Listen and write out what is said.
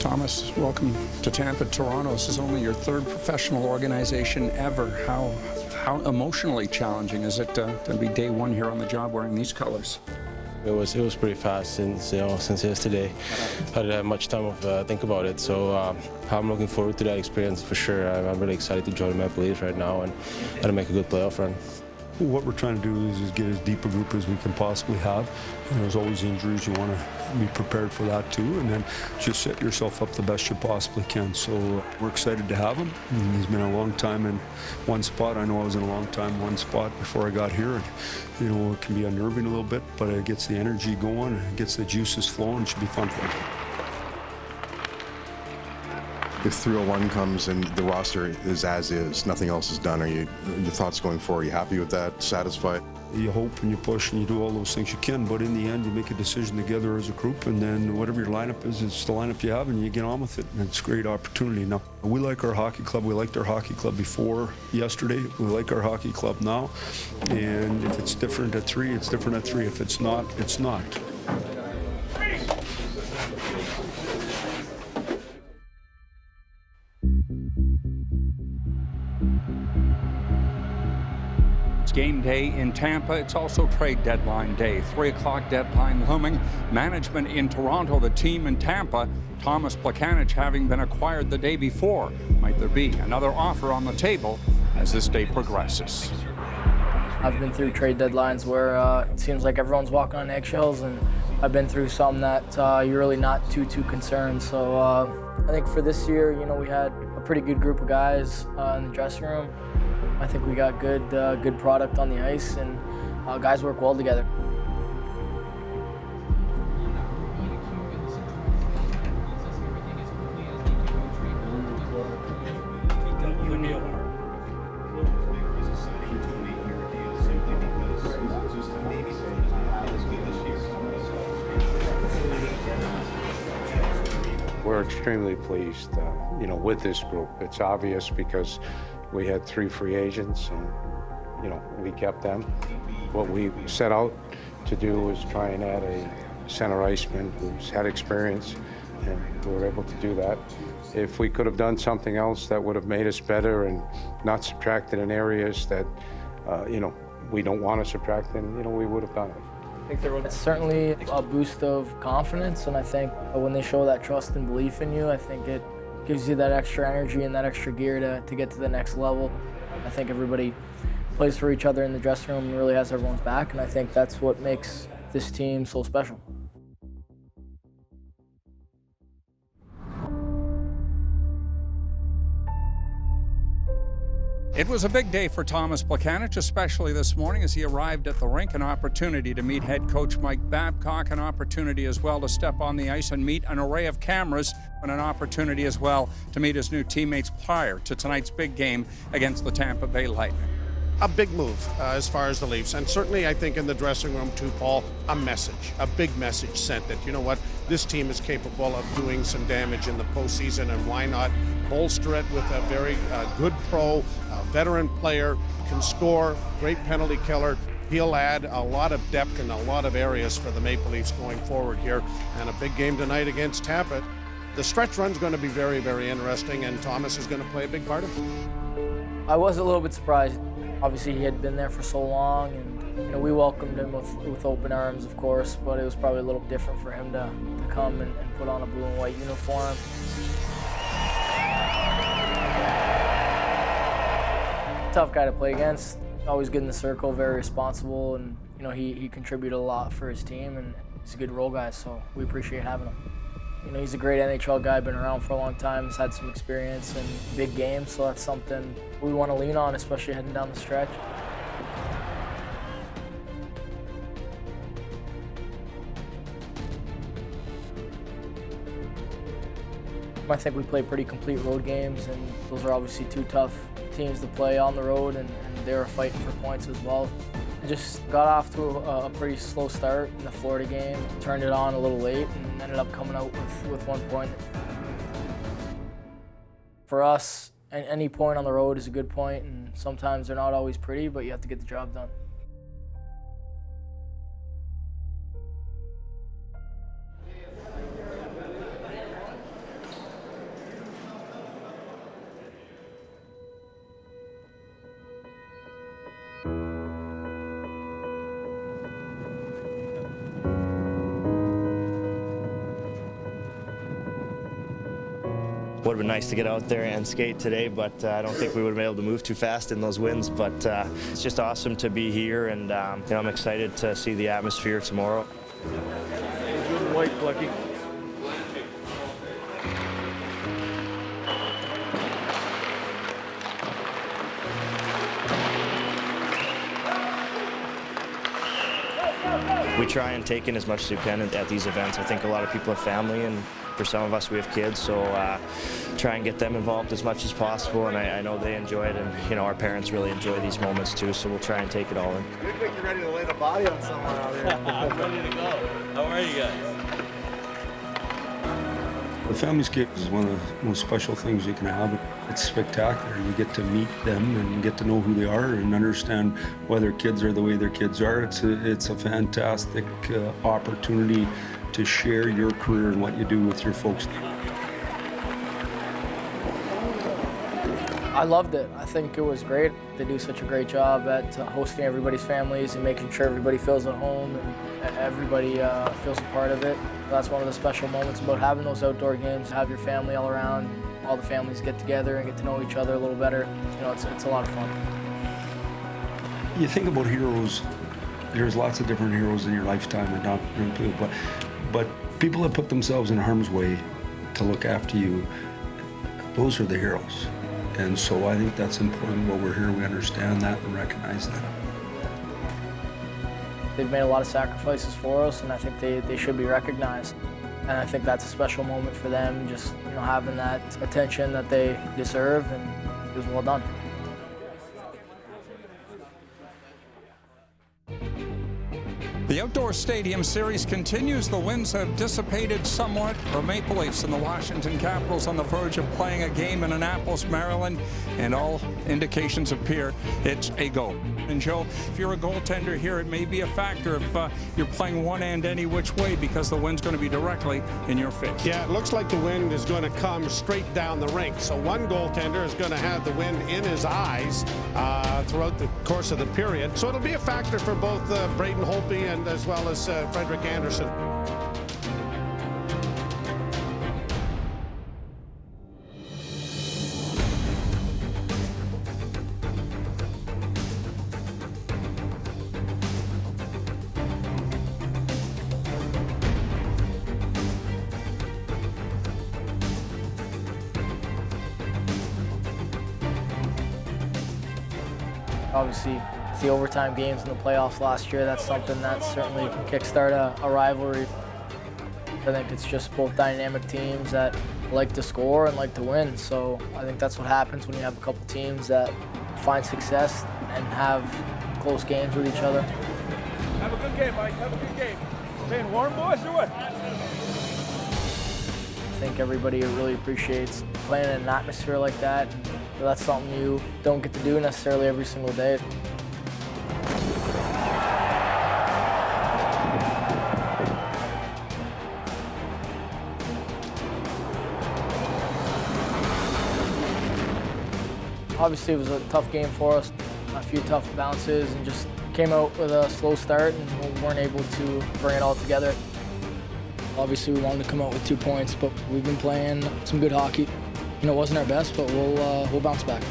Thomas, welcome to Tampa, Toronto. This is only your third professional organization ever. How emotionally challenging is it to be day one here on the job wearing these colors? It was pretty fast since yesterday. I didn't have much time to think about it, so I'm looking forward to that experience for sure. I'm really excited to join Maple Leafs right now and to make a good playoff run. What we're trying to do is get as deep a group as we can possibly have. And there's always injuries. You want to be prepared for that too, and then just set yourself up the best you possibly can. So we're excited to have him. He's been a long time in one spot. I know I was in a long time in one spot before I got here. And, it can be unnerving a little bit, but it gets the energy going, it gets the juices flowing. It should be fun for him. If 301 comes and the roster is as is, nothing else is done, your thoughts going forward? Are you happy with that? Satisfied? You hope and you push and you do all those things you can, but in the end you make a decision together as a group, and then whatever your lineup is, it's the lineup you have and you get on with it, and it's a great opportunity. Now, we like our hockey club. We liked our hockey club before yesterday. We like our hockey club now, and if it's different at 3, it's different at 3. If it's not, it's not. It's game day in Tampa. It's also trade deadline day. 3 o'clock deadline looming. Management in Toronto, the team in Tampa. Thomas Plekanec having been acquired the day before. Might there be another offer on the table as this day progresses? I've been through trade deadlines where it seems like everyone's walking on eggshells, and I've been through some that you're really not too concerned. So I think for this year, we had a pretty good group of guys in the dressing room. I think we got good product on the ice, and guys work well together. We're extremely pleased, with this group. It's obvious because we had 3 free agents, and we kept them. What we set out to do was try and add a center iceman who's had experience, and we were able to do that. If we could have done something else that would have made us better and not subtracted in areas that we don't want to subtract in, we would have done it. It's certainly a boost of confidence, and I think when they show that trust and belief in you, I think it gives you that extra energy and that extra gear to get to the next level. I think everybody plays for each other in the dressing room and really has everyone's back, and I think that's what makes this team so special. It was a big day for Thomas Plekanec, especially this morning as he arrived at the rink. An opportunity to meet head coach Mike Babcock, an opportunity as well to step on the ice and meet an array of cameras, and an opportunity as well to meet his new teammates prior to tonight's big game against the Tampa Bay Lightning. A big move as far as the Leafs, and certainly I think in the dressing room too, Paul, a big message sent that, this team is capable of doing some damage in the postseason, and why not bolster it with a very good pro, veteran player, can score, great penalty killer. He'll add a lot of depth in a lot of areas for the Maple Leafs going forward here, and a big game tonight against Tampa. The stretch run's going to be very, very interesting, and Thomas is going to play a big part of it. I was a little bit surprised. Obviously, he had been there for so long, and we welcomed him with open arms, of course, but it was probably a little different for him to come and put on a blue and white uniform. Tough guy to play against, always good in the circle, very responsible, and he contributed a lot for his team, and he's a good role guy, so we appreciate having him. He's a great NHL guy, been around for a long time, has had some experience in big games, so that's something we want to lean on, especially heading down the stretch. I think we play pretty complete road games, and those are obviously 2 tough teams to play on the road, and they were fighting for points as well. Just got off to a pretty slow start in the Florida game, turned it on a little late, and ended up coming out with 1 point. For us, any point on the road is a good point, and sometimes they're not always pretty, but you have to get the job done. Would have been nice to get out there and skate today, but I don't think we would have been able to move too fast in those winds. But it's just awesome to be here, and you know, I'm excited to see the atmosphere tomorrow. White, Lucky. We try and take in as much as we can at these events. I think a lot of people have family, and for some of us we have kids, so try and get them involved as much as possible, and I know they enjoy it, and you know, our parents really enjoy these moments too, so we'll try and take it all in. You look like you're ready to lay the body on someone out here. I'm ready to go. How are you guys? The family skate is one of the most special things you can have. It's spectacular. You get to meet them and get to know who they are and understand why their kids are the way their kids are. It's a fantastic opportunity to share your career and what you do with your folks. I loved it. I think it was great. They do such a great job at hosting everybody's families and making sure everybody feels at home and everybody feels a part of it. That's one of the special moments about having those outdoor games, have your family all around, all the families get together and get to know each other a little better. You know, it's a lot of fun. You think about heroes, there's lots of different heroes in your lifetime, and not people, but people that put themselves in harm's way to look after you, those are the heroes. And so I think that's important while we're here, we understand that and recognize that. They've made a lot of sacrifices for us, and I think they should be recognized. And I think that's a special moment for them, just having that attention that they deserve, and it was well done. The Outdoor Stadium Series continues. The winds have dissipated somewhat. The Maple Leafs and the Washington Capitals on the verge of playing a game in Annapolis, Maryland, and all indications appear it's a go. And Joe, if you're a goaltender here, it may be a factor if you're playing one end any which way, because the wind's going to be directly in your face. Yeah, it looks like the wind is going to come straight down the rink. So one goaltender is going to have the wind in his eyes throughout the course of the period. So it'll be a factor for both Braden Holtby and as well as Frederick Anderson. Obviously, the overtime games in the playoffs last year, that's something that certainly can kickstart a rivalry. I think it's just both dynamic teams that like to score and like to win. So I think that's what happens when you have a couple teams that find success and have close games with each other. Have a good game, Mike. Have a good game. Staying warm, boys, or what? I think everybody really appreciates playing in an atmosphere like that. That's something you don't get to do necessarily every single day. Obviously, it was a tough game for us, a few tough bounces, and just came out with a slow start and we weren't able to bring it all together. Obviously, we wanted to come out with 2 points, but we've been playing some good hockey. It wasn't our best, but we'll bounce back.